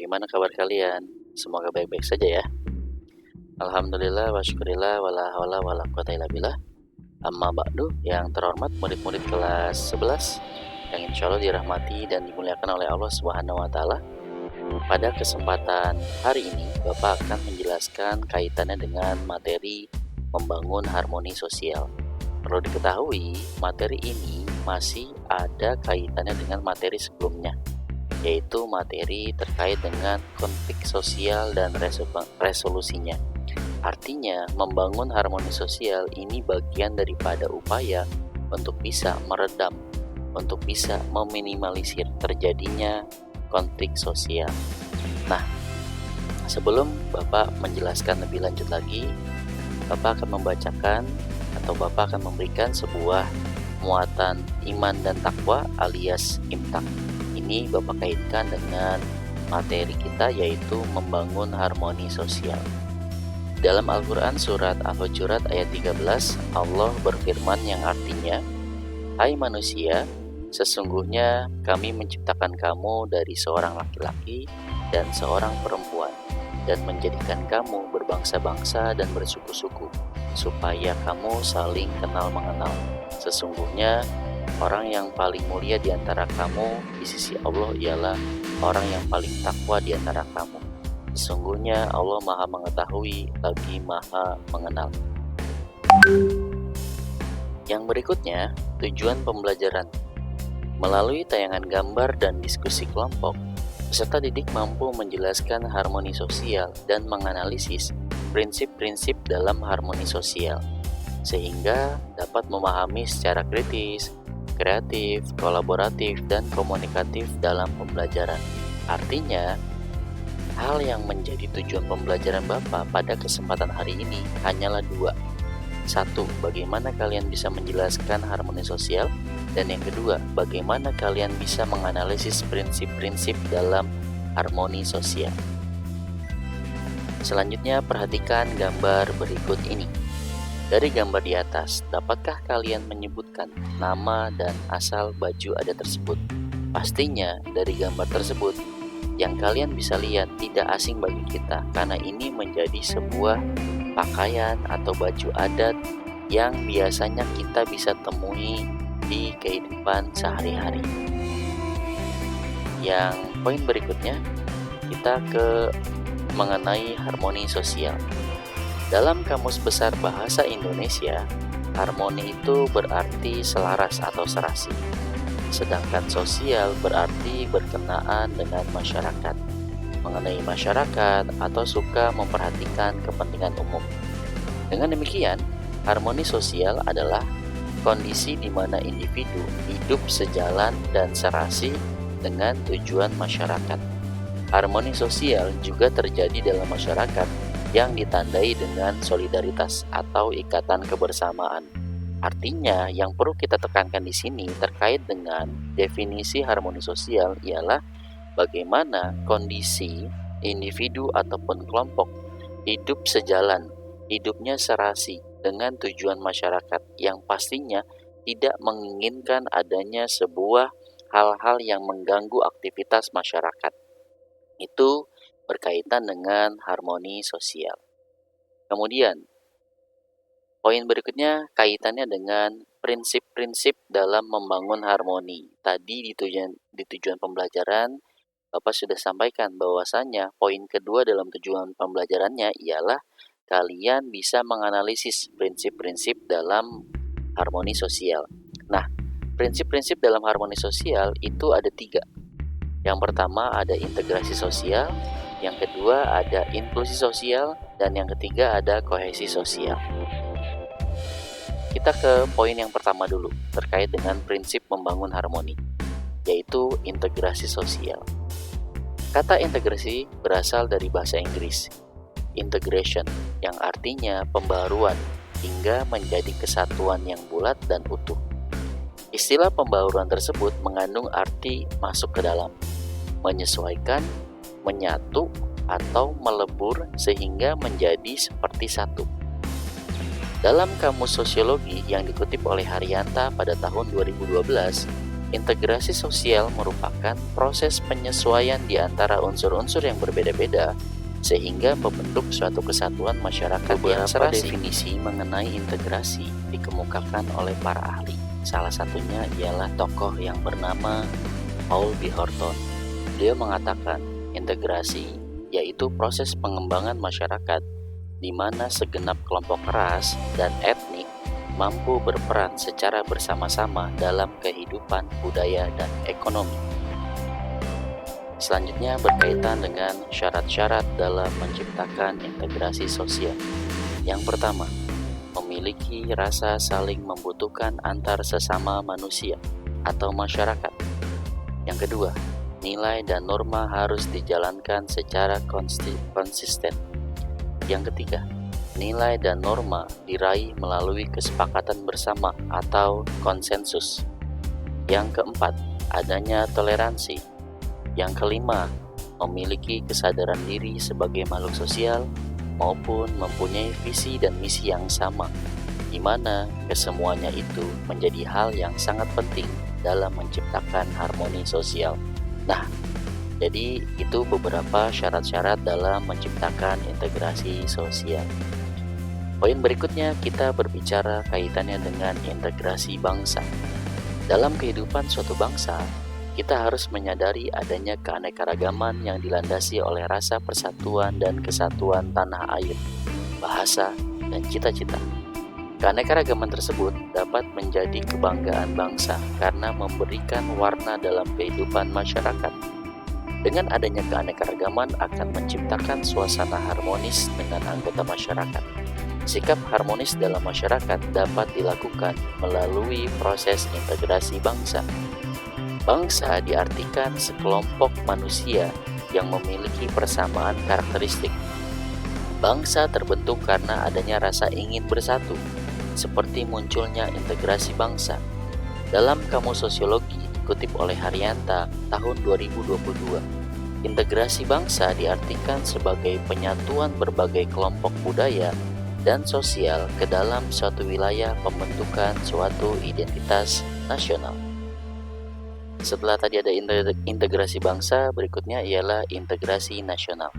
bagaimana kabar kalian? Semoga baik-baik saja ya. Alhamdulillah wa syukurillah wala haula wala quwata illa billah. Amma ba'du, yang terhormat murid-murid kelas 11 yang insya Allah dirahmati dan dimuliakan oleh Allah Subhanahu wa taala. Pada kesempatan hari ini, Bapak akan menjelaskan kaitannya dengan materi membangun harmoni sosial. Perlu diketahui, materi ini masih ada kaitannya dengan materi sebelumnya, yaitu materi terkait dengan konflik sosial dan resolusinya. Artinya, membangun harmoni sosial ini bagian daripada upaya untuk bisa meredam, untuk bisa meminimalisir terjadinya konflik sosial. Nah, sebelum Bapak menjelaskan lebih lanjut lagi, Bapak akan membacakan atau Bapak akan memberikan sebuah muatan iman dan takwa alias imtak. Ini Bapak kaitkan dengan materi kita, yaitu membangun harmoni sosial. Dalam Al-Quran surat Al-Hujurat ayat 13, Allah berfirman yang artinya, "Hai manusia, sesungguhnya kami menciptakan kamu dari seorang laki-laki dan seorang perempuan, dan menjadikan kamu berbangsa-bangsa dan bersuku-suku, supaya kamu saling kenal mengenal. Sesungguhnya orang yang paling mulia di antara kamu di sisi Allah ialah orang yang paling takwa di antara kamu. Sesungguhnya Allah Maha Mengetahui lagi Maha Mengenal." Yang berikutnya, tujuan pembelajaran. Melalui tayangan gambar dan diskusi kelompok, peserta didik mampu menjelaskan harmoni sosial dan menganalisis prinsip-prinsip dalam harmoni sosial, sehingga dapat memahami secara kritis, kreatif, kolaboratif, dan komunikatif dalam pembelajaran. Artinya, hal yang menjadi tujuan pembelajaran Bapak pada kesempatan hari ini hanyalah dua. Satu, bagaimana kalian bisa menjelaskan harmoni sosial, dan yang kedua, bagaimana kalian bisa menganalisis prinsip-prinsip dalam harmoni sosial. Selanjutnya, perhatikan gambar berikut ini. Dari gambar di atas, dapatkah kalian menyebutkan nama dan asal baju adat tersebut? Pastinya dari gambar tersebut yang kalian bisa lihat tidak asing bagi kita, karena ini menjadi sebuah pakaian atau baju adat yang biasanya kita bisa temui di kehidupan sehari-hari. Yang poin berikutnya, kita ke mengenai harmoni sosial. Dalam Kamus Besar Bahasa Indonesia, harmoni itu berarti selaras atau serasi. Sedangkan sosial berarti berkenaan dengan masyarakat, mengenai masyarakat atau suka memperhatikan kepentingan umum. Dengan demikian, harmoni sosial adalah kondisi di mana individu hidup sejalan dan serasi dengan tujuan masyarakat. Harmoni sosial juga terjadi dalam masyarakat yang ditandai dengan solidaritas atau ikatan kebersamaan. Artinya, yang perlu kita tekankan di sini terkait dengan definisi harmoni sosial ialah bagaimana kondisi individu ataupun kelompok hidup sejalan, hidupnya serasi dengan tujuan masyarakat yang pastinya tidak menginginkan adanya sebuah hal-hal yang mengganggu aktivitas masyarakat. Itu berkaitan dengan harmoni sosial. Kemudian, poin berikutnya kaitannya dengan prinsip-prinsip dalam membangun harmoni. Tadi di tujuan pembelajaran, Bapak sudah sampaikan bahwasannya poin kedua dalam tujuan pembelajarannya ialah kalian bisa menganalisis prinsip-prinsip dalam harmoni sosial. Nah, prinsip-prinsip dalam harmoni sosial itu ada 3. Yang pertama ada integrasi sosial, yang kedua ada inklusi sosial, dan yang ketiga ada kohesi sosial. Kita ke poin yang pertama dulu, terkait dengan prinsip membangun harmoni, yaitu integrasi sosial. Kata integrasi berasal dari bahasa Inggris, integration, yang artinya pembaruan hingga menjadi kesatuan yang bulat dan utuh. Istilah pembaruan tersebut mengandung arti masuk ke dalam, menyesuaikan, menyatu, atau melebur sehingga menjadi seperti satu. Dalam Kamus Sosiologi yang dikutip oleh Haryanta pada tahun 2012, Integrasi sosial merupakan proses penyesuaian di antara unsur-unsur yang berbeda-beda sehingga membentuk suatu kesatuan masyarakat yang serasi. Beberapa definisi mengenai integrasi dikemukakan oleh para ahli. Salah satunya ialah tokoh yang bernama Paul B. Horton. Beliau mengatakan integrasi yaitu proses pengembangan masyarakat di mana segenap kelompok ras dan etnik mampu berperan secara bersama-sama dalam kehidupan budaya dan ekonomi. Selanjutnya berkaitan dengan syarat-syarat dalam menciptakan integrasi sosial. Yang pertama, memiliki rasa saling membutuhkan antar sesama manusia atau masyarakat. Yang kedua, nilai dan norma harus dijalankan secara konsisten. Yang ketiga, nilai dan norma diraih melalui kesepakatan bersama atau konsensus. Yang keempat, adanya toleransi. Yang kelima, memiliki kesadaran diri sebagai makhluk sosial maupun mempunyai visi dan misi yang sama, di mana kesemuanya itu menjadi hal yang sangat penting dalam menciptakan harmoni sosial. Nah, jadi itu beberapa syarat-syarat dalam menciptakan integrasi sosial. Poin berikutnya kita berbicara kaitannya dengan integrasi bangsa. Dalam kehidupan suatu bangsa, kita harus menyadari adanya keanekaragaman yang dilandasi oleh rasa persatuan dan kesatuan tanah air, bahasa, dan cita-cita. Keanekaragaman tersebut dapat menjadi kebanggaan bangsa karena memberikan warna dalam kehidupan masyarakat. Dengan adanya keanekaragaman akan menciptakan suasana harmonis dengan anggota masyarakat. Sikap harmonis dalam masyarakat dapat dilakukan melalui proses integrasi bangsa. Bangsa diartikan sekelompok manusia yang memiliki persamaan karakteristik. Bangsa terbentuk karena adanya rasa ingin bersatu, seperti munculnya integrasi bangsa. Dalam Kamus Sosiologi dikutip oleh Haryanta tahun 2022, integrasi bangsa diartikan sebagai penyatuan berbagai kelompok budaya dan sosial ke dalam suatu wilayah pembentukan suatu identitas nasional. Setelah tadi ada integrasi bangsa, berikutnya ialah integrasi nasional.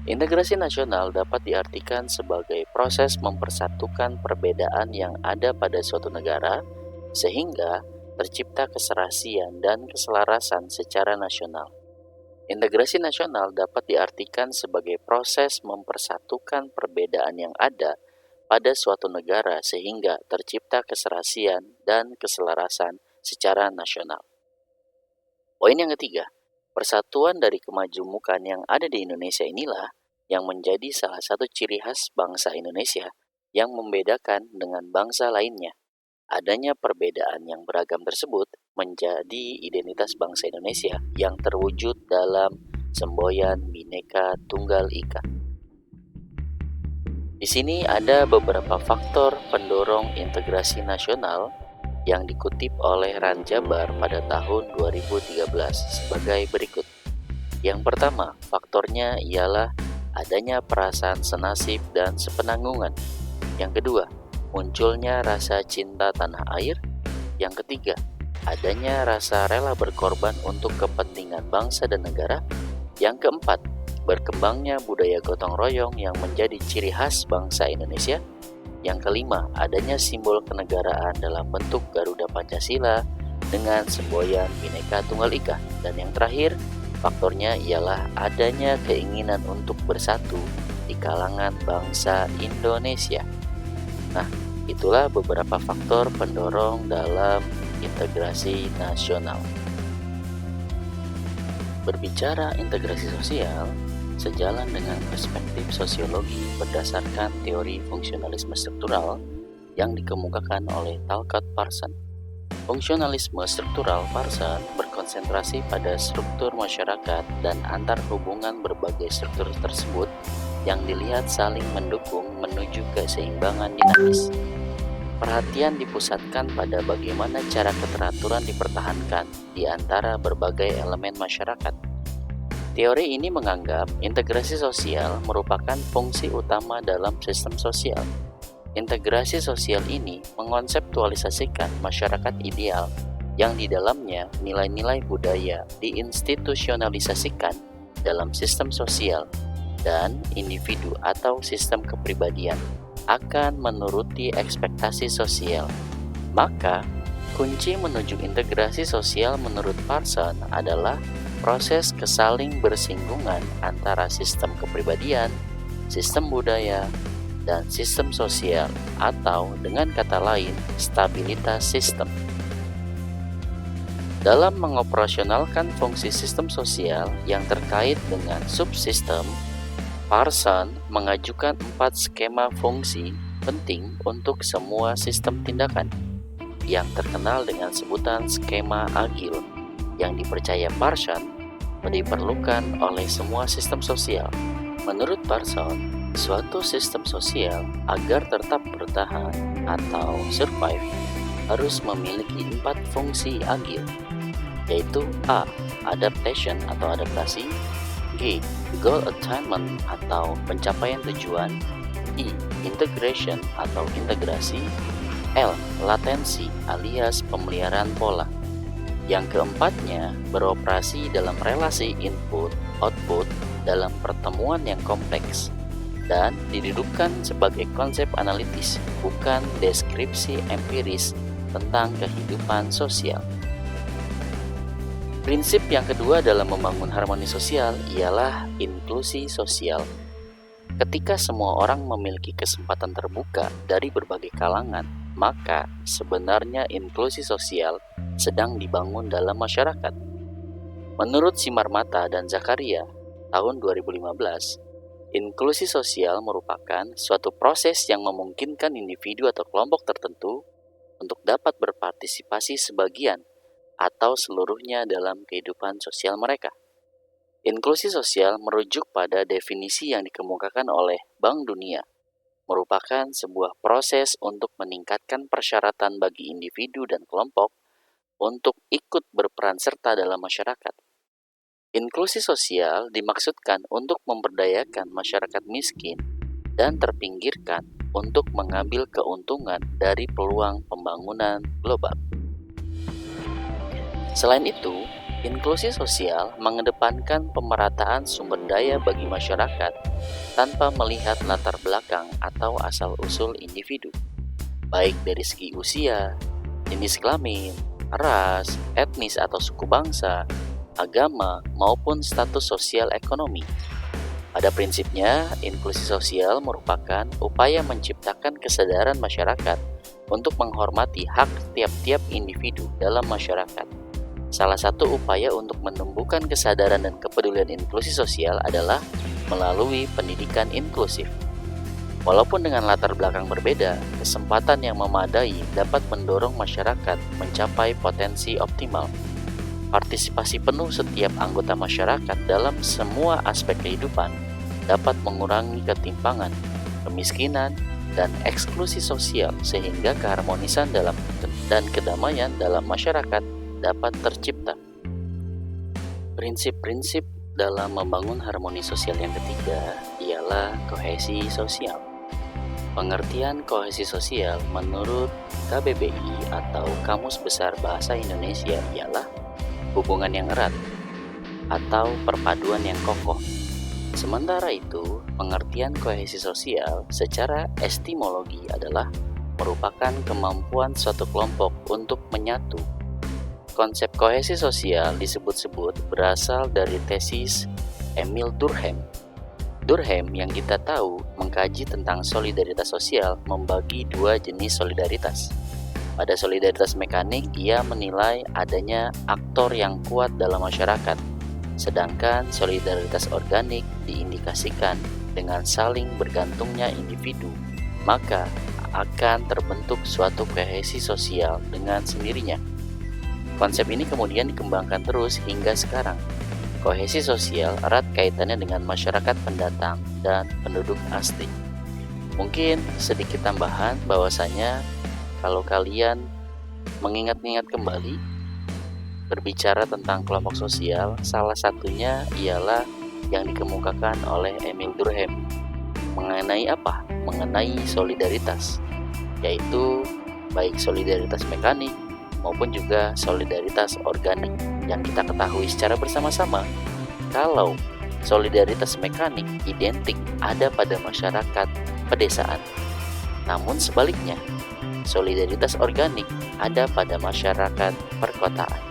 Integrasi nasional dapat diartikan sebagai proses mempersatukan perbedaan yang ada pada suatu negara sehingga tercipta keserasian dan keselarasan secara nasional. Integrasi nasional dapat diartikan sebagai proses mempersatukan perbedaan yang ada pada suatu negara sehingga tercipta keserasian dan keselarasan secara nasional. Poin yang ketiga, persatuan dari kemajumukan yang ada di Indonesia inilah yang menjadi salah satu ciri khas bangsa Indonesia yang membedakan dengan bangsa lainnya. Adanya perbedaan yang beragam tersebut menjadi identitas bangsa Indonesia yang terwujud dalam semboyan Bhinneka Tunggal Ika. Di sini ada beberapa faktor pendorong integrasi nasional yang dikutip oleh Ranjabar pada tahun 2013 sebagai berikut. Yang pertama, faktornya ialah adanya perasaan senasib dan sepenanggungan. Yang kedua, munculnya rasa cinta tanah air. Yang ketiga, adanya rasa rela berkorban untuk kepentingan bangsa dan negara. Yang keempat, berkembangnya budaya gotong royong yang menjadi ciri khas bangsa Indonesia. Yang kelima, adanya simbol kenegaraan dalam bentuk Garuda Pancasila dengan semboyan Bhinneka Tunggal Ika. Dan yang terakhir, faktornya ialah adanya keinginan untuk bersatu di kalangan bangsa Indonesia. Nah, itulah beberapa faktor pendorong dalam integrasi nasional. Berbicara integrasi sosial, sejalan dengan perspektif sosiologi berdasarkan teori fungsionalisme struktural yang dikemukakan oleh Talcott Parsons. Fungsionalisme struktural Parsons berkonsentrasi pada struktur masyarakat dan antar hubungan berbagai struktur tersebut yang dilihat saling mendukung menuju keseimbangan dinamis. Perhatian dipusatkan pada bagaimana cara keteraturan dipertahankan di antara berbagai elemen masyarakat. Teori ini menganggap integrasi sosial merupakan fungsi utama dalam sistem sosial. Integrasi sosial ini mengonseptualisasikan masyarakat ideal yang di dalamnya nilai-nilai budaya diinstitusionalisasikan dalam sistem sosial dan individu atau sistem kepribadian akan menuruti ekspektasi sosial. Maka, kunci menuju integrasi sosial menurut Parson adalah proses kesaling bersinggungan antara sistem kepribadian, sistem budaya, dan sistem sosial, atau dengan kata lain, stabilitas sistem. Dalam mengoperasionalkan fungsi sistem sosial yang terkait dengan subsistem, Parson mengajukan 4 skema fungsi penting untuk semua sistem tindakan, yang terkenal dengan sebutan skema agil, yang dipercaya Parson diperlukan oleh semua sistem sosial. Menurut Parson, suatu sistem sosial agar tetap bertahan atau survive harus memiliki 4 fungsi agil, yaitu A. Adaptation atau adaptasi, G. Goal attainment atau pencapaian tujuan, I. Integration atau integrasi, L. Latensi alias pemeliharaan pola. Yang keempatnya beroperasi dalam relasi input-output dalam pertemuan yang kompleks dan didudukkan sebagai konsep analitis, bukan deskripsi empiris tentang kehidupan sosial. Prinsip yang kedua dalam membangun harmoni sosial ialah inklusi sosial. Ketika semua orang memiliki kesempatan terbuka dari berbagai kalangan, maka sebenarnya inklusi sosial sedang dibangun dalam masyarakat. Menurut Simarmata dan Zakaria tahun 2015, inklusi sosial merupakan suatu proses yang memungkinkan individu atau kelompok tertentu untuk dapat berpartisipasi sebagian atau seluruhnya dalam kehidupan sosial mereka. Inklusi sosial merujuk pada definisi yang dikemukakan oleh Bank Dunia, merupakan sebuah proses untuk meningkatkan persyaratan bagi individu dan kelompok untuk ikut berperan serta dalam masyarakat. Inklusi sosial dimaksudkan untuk memberdayakan masyarakat miskin dan terpinggirkan untuk mengambil keuntungan dari peluang pembangunan global. Selain itu, inklusi sosial mengedepankan pemerataan sumber daya bagi masyarakat tanpa melihat latar belakang atau asal-usul individu, baik dari segi usia, jenis kelamin, ras, etnis atau suku bangsa, agama, maupun status sosial ekonomi. Pada prinsipnya, inklusi sosial merupakan upaya menciptakan kesadaran masyarakat untuk menghormati hak tiap-tiap individu dalam masyarakat. Salah satu upaya untuk menumbuhkan kesadaran dan kepedulian inklusi sosial adalah melalui pendidikan inklusif. Walaupun dengan latar belakang berbeda, kesempatan yang memadai dapat mendorong masyarakat mencapai potensi optimal. Partisipasi penuh setiap anggota masyarakat dalam semua aspek kehidupan dapat mengurangi ketimpangan, kemiskinan, dan eksklusi sosial sehingga keharmonisan dan kedamaian dalam masyarakat dapat tercipta. Prinsip-prinsip dalam membangun harmoni sosial yang ketiga ialah kohesi sosial. Pengertian kohesi sosial menurut KBBI atau Kamus Besar Bahasa Indonesia ialah hubungan yang erat atau perpaduan yang kokoh. Sementara itu, pengertian kohesi sosial secara epistemologi adalah merupakan kemampuan suatu kelompok untuk menyatu. Konsep kohesi sosial disebut-sebut berasal dari tesis Emil Durkheim. Durkheim yang kita tahu mengkaji tentang solidaritas sosial membagi 2 jenis solidaritas. Pada solidaritas mekanik, ia menilai adanya aktor yang kuat dalam masyarakat, sedangkan solidaritas organik diindikasikan dengan saling bergantungnya individu, maka akan terbentuk suatu kohesi sosial dengan sendirinya. Konsep ini kemudian dikembangkan terus hingga sekarang. Kohesi sosial erat kaitannya dengan masyarakat pendatang dan penduduk asli. Mungkin sedikit tambahan bahwasanya kalau kalian mengingat-ingat kembali berbicara tentang kelompok sosial, salah satunya ialah yang dikemukakan oleh Emil Durkheim. Mengenai apa? Mengenai solidaritas, yaitu baik solidaritas mekanik maupun juga solidaritas organik yang kita ketahui secara bersama-sama kalau solidaritas mekanik identik ada pada masyarakat pedesaan. Namun sebaliknya, solidaritas organik ada pada masyarakat perkotaan.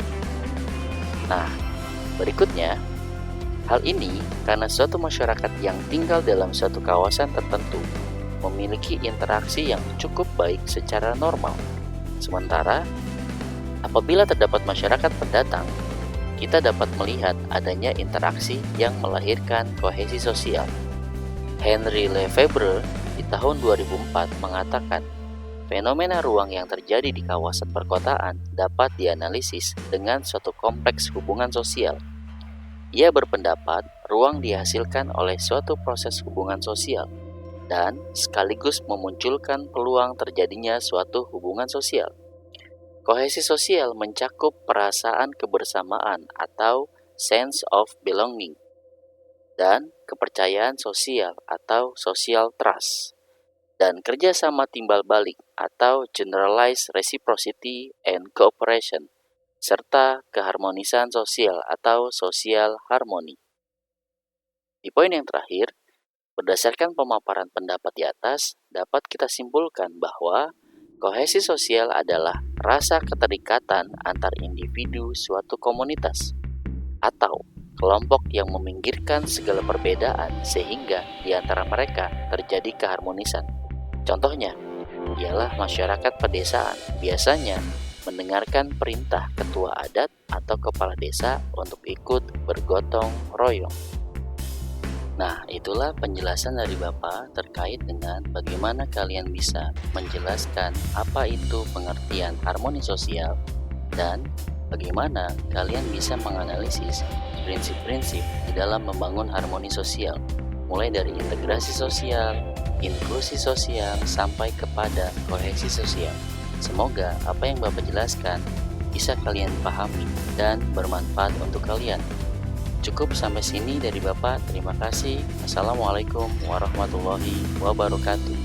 Nah, berikutnya, hal ini karena suatu masyarakat yang tinggal dalam suatu kawasan tertentu memiliki interaksi yang cukup baik secara normal. Sementara, apabila terdapat masyarakat pendatang, kita dapat melihat adanya interaksi yang melahirkan kohesi sosial. Henry Lefebvre di tahun 2004 mengatakan, fenomena ruang yang terjadi di kawasan perkotaan dapat dianalisis dengan suatu kompleks hubungan sosial. Ia berpendapat ruang dihasilkan oleh suatu proses hubungan sosial dan sekaligus memunculkan peluang terjadinya suatu hubungan sosial. Kohesi sosial mencakup perasaan kebersamaan atau sense of belonging dan kepercayaan sosial atau social trust dan kerjasama timbal balik atau generalized reciprocity and cooperation serta keharmonisan sosial atau social harmony. Di poin yang terakhir, berdasarkan pemaparan pendapat di atas, dapat kita simpulkan bahwa kohesi sosial adalah rasa keterikatan antar individu suatu komunitas atau kelompok yang meminggirkan segala perbedaan sehingga di antara mereka terjadi keharmonisan. Contohnya, ialah masyarakat pedesaan biasanya mendengarkan perintah ketua adat atau kepala desa untuk ikut bergotong royong. Nah, itulah penjelasan dari Bapak terkait dengan bagaimana kalian bisa menjelaskan apa itu pengertian harmoni sosial dan bagaimana kalian bisa menganalisis prinsip-prinsip di dalam membangun harmoni sosial, mulai dari integrasi sosial, inklusi sosial, sampai kepada kohesi sosial. Semoga apa yang Bapak jelaskan bisa kalian pahami dan bermanfaat untuk kalian. Cukup sampai sini dari Bapak. Terima kasih. Assalamualaikum warahmatullahi wabarakatuh.